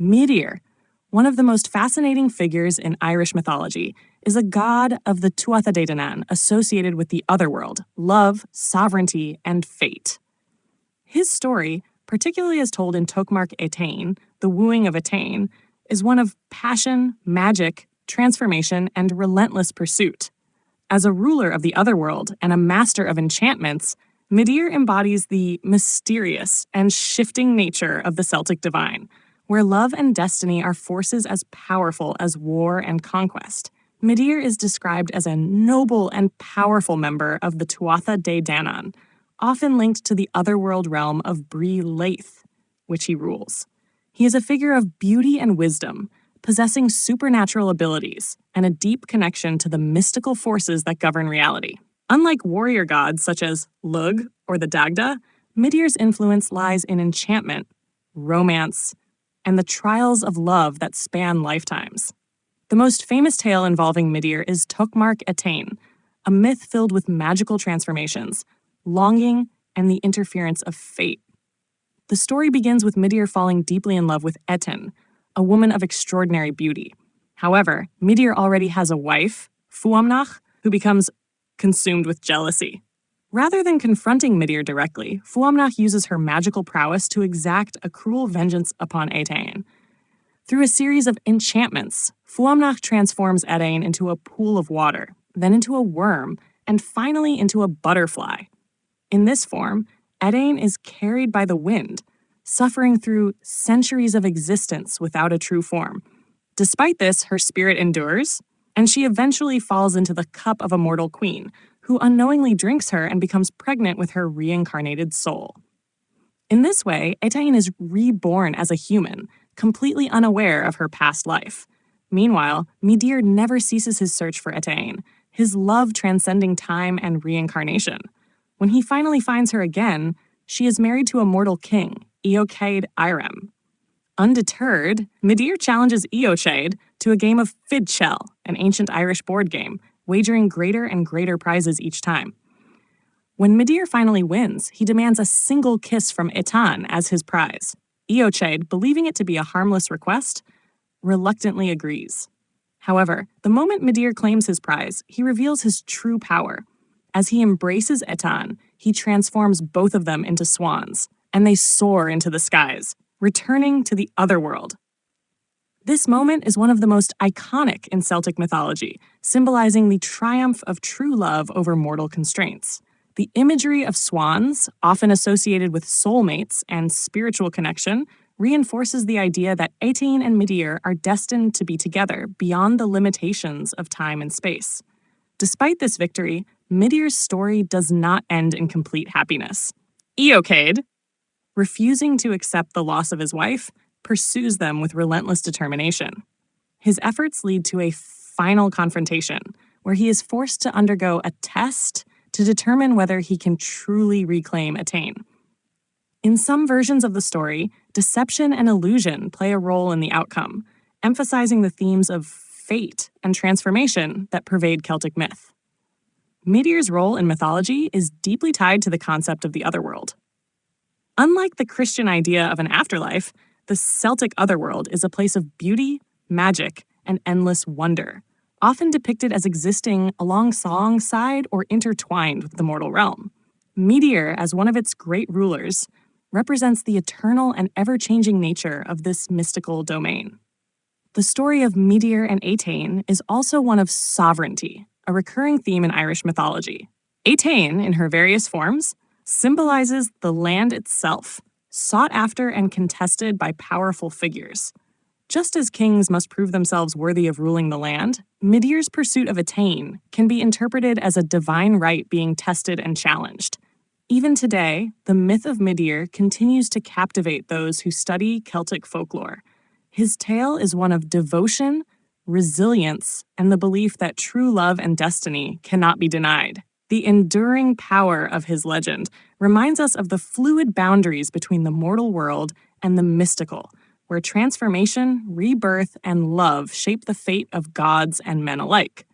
Midir, one of the most fascinating figures in Irish mythology, is a god of the Tuatha Dé Danann associated with the Otherworld, love, sovereignty, and fate. His story, particularly as told in Tochmarc Étaíne, the Wooing of Étaín, is one of passion, magic, transformation, and relentless pursuit. As a ruler of the Otherworld and a master of enchantments, Midir embodies the mysterious and shifting nature of the Celtic divine, where love and destiny are forces as powerful as war and conquest. Midir is described as a noble and powerful member of the Tuatha Dé Danann, often linked to the otherworld realm of Brí Leith, which he rules. He is a figure of beauty and wisdom, possessing supernatural abilities and a deep connection to the mystical forces that govern reality. Unlike warrior gods such as Lug or the Dagda, Midir's influence lies in enchantment, romance, and the trials of love that span lifetimes. The most famous tale involving Midir is Tochmarc Étaíne, a myth filled with magical transformations, longing, and the interference of fate. The story begins with Midir falling deeply in love with Étaín, a woman of extraordinary beauty. However, Midir already has a wife, Fuamnach, who becomes consumed with jealousy. Rather than confronting Midir directly, Fuamnach uses her magical prowess to exact a cruel vengeance upon Étaín. Through a series of enchantments, Fuamnach transforms Étaín into a pool of water, then into a worm, and finally into a butterfly. In this form, Étaín is carried by the wind, suffering through centuries of existence without a true form. Despite this, her spirit endures, and she eventually falls into the cup of a mortal queen, who unknowingly drinks her and becomes pregnant with her reincarnated soul. In this way, Étaín is reborn as a human, completely unaware of her past life. Meanwhile, Midir never ceases his search for Étaín, his love transcending time and reincarnation. When he finally finds her again, she is married to a mortal king, Eochaid Irem. Undeterred, Midir challenges Eochaid to a game of Fidchell, an ancient Irish board game, wagering greater and greater prizes each time. When Midir finally wins, he demands a single kiss from Étaín as his prize. Eochaid, believing it to be a harmless request, reluctantly agrees. However, the moment Midir claims his prize, he reveals his true power. As he embraces Étaín, he transforms both of them into swans, and they soar into the skies, returning to the Otherworld. This moment is one of the most iconic in Celtic mythology, symbolizing the triumph of true love over mortal constraints. The imagery of swans, often associated with soulmates and spiritual connection, reinforces the idea that Étaín and Midir are destined to be together beyond the limitations of time and space. Despite this victory, Midir's story does not end in complete happiness. Eochaid, refusing to accept the loss of his wife, pursues them with relentless determination. His efforts lead to a final confrontation, where he is forced to undergo a test to determine whether he can truly reclaim Étaín. In some versions of the story, deception and illusion play a role in the outcome, emphasizing the themes of fate and transformation that pervade Celtic myth. Midir's role in mythology is deeply tied to the concept of the otherworld. Unlike the Christian idea of an afterlife, the Celtic otherworld is a place of beauty, magic, and endless wonder, often depicted as existing alongside or intertwined with the mortal realm. Midir, as one of its great rulers, represents the eternal and ever-changing nature of this mystical domain. The story of Midir and Étaín is also one of sovereignty, a recurring theme in Irish mythology. Étaín, in her various forms, symbolizes the land itself, sought after and contested by powerful figures. Just as kings must prove themselves worthy of ruling the land, Midir's pursuit of Étaín can be interpreted as a divine right being tested and challenged. Even today, the myth of Midir continues to captivate those who study Celtic folklore. His tale is one of devotion, resilience, and the belief that true love and destiny cannot be denied. The enduring power of his legend reminds us of the fluid boundaries between the mortal world and the mystical, where transformation, rebirth, and love shape the fate of gods and men alike.